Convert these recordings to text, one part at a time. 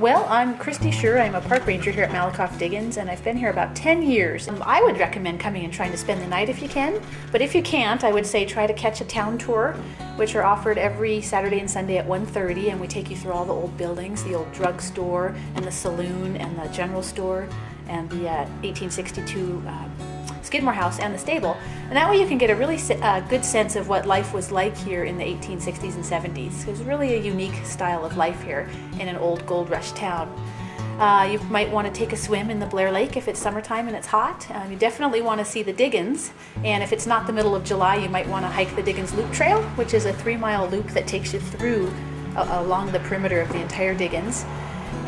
Well, I'm Christy Schur. I'm a park ranger here at Malakoff Diggins, and I've been here about 10 years. I would recommend coming and trying to spend the night if you can, but if you can't, I would say try to catch a town tour, which are offered every Saturday and Sunday at 1:30, and we take you through all the old buildings, the old drugstore and the saloon and the general store and the 1862 Skidmore House and the stable. And that way you can get a really good sense of what life was like here in the 1860s and 70s. It was really a unique style of life here in an old gold rush town. You might want to take a swim in the Blair Lake if it's summertime and it's hot. You definitely want to see the Diggins, and if it's not the middle of July, you might want to hike the Diggins Loop Trail, which is a 3-mile loop that takes you through along the perimeter of the entire Diggins.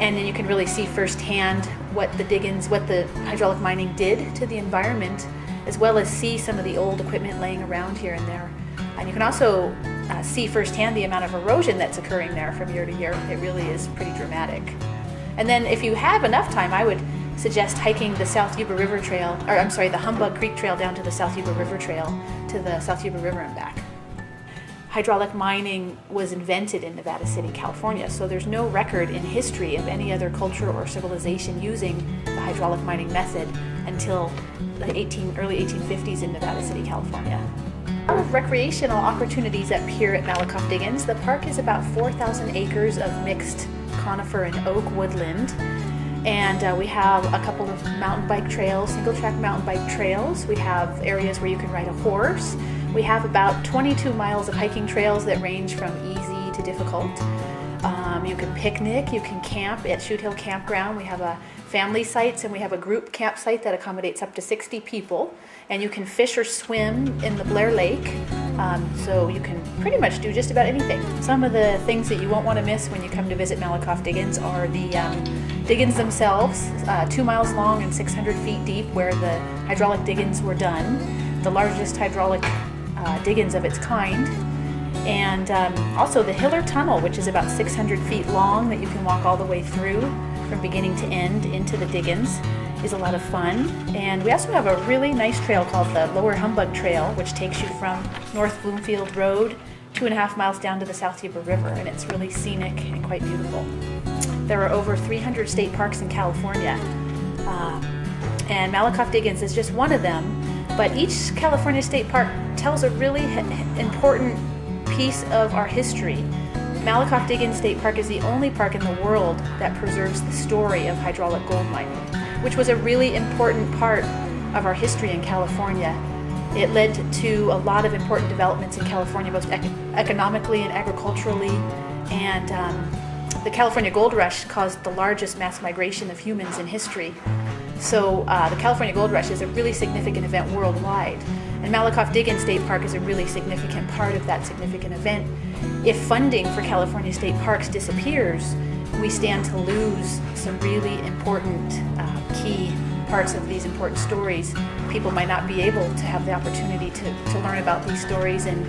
And then you can really see firsthand what the hydraulic mining did to the environment, as well as see some of the old equipment laying around here and there. And you can also see firsthand the amount of erosion that's occurring there from year to year. It really is pretty dramatic. And then if you have enough time, I would suggest hiking the South Yuba River Trail, the Humbug Creek Trail down to the South Yuba River Trail to the South Yuba River and back. Hydraulic mining was invented in Nevada City, California, so there's no record in history of any other culture or civilization using the hydraulic mining method until the early 1850s in Nevada City, California. A lot of recreational opportunities up here at Malakoff Diggins. The park is about 4,000 acres of mixed conifer and oak woodland, and we have a couple of mountain bike trails, single-track mountain bike trails. We have areas where you can ride a horse. We have about 22 miles of hiking trails that range from easy to difficult. You can picnic, you can camp at Shoot Hill Campground. We have a family sites and we have a group campsite that accommodates up to 60 people. And you can fish or swim in the Blair Lake, so you can pretty much do just about anything. Some of the things that you won't want to miss when you come to visit Malakoff Diggins are the Diggins themselves, 2 miles long and 600 feet deep, where the hydraulic diggins were done, the largest hydraulic Diggins of its kind. And also the Hiller Tunnel, which is about 600 feet long, that you can walk all the way through from beginning to end into the Diggins, is a lot of fun. And we also have a really nice trail called the Lower Humbug Trail, which takes you from North Bloomfield Road 2.5 miles down to the South Yuba River, and it's really scenic and quite beautiful. There are over 300 state parks in California, and Malakoff Diggins is just one of them, but each California state park tells a really important piece of our history. Malakoff Diggins State Park is the only park in the world that preserves the story of hydraulic gold mining, which was a really important part of our history in California. It led to a lot of important developments in California, both economically and agriculturally, and the California Gold Rush caused the largest mass migration of humans in history. So the California Gold Rush is a really significant event worldwide, and Malakoff Diggins State Park is a really significant part of that significant event. If funding for California state parks disappears, we stand to lose some really important key parts of these important stories. People might not be able to have the opportunity to learn about these stories and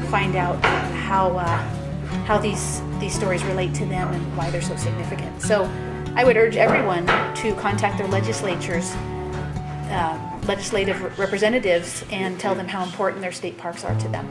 find out how these stories relate to them and why they're so significant. So I would urge everyone to contact their legislatures, legislative representatives, and tell them how important their state parks are to them.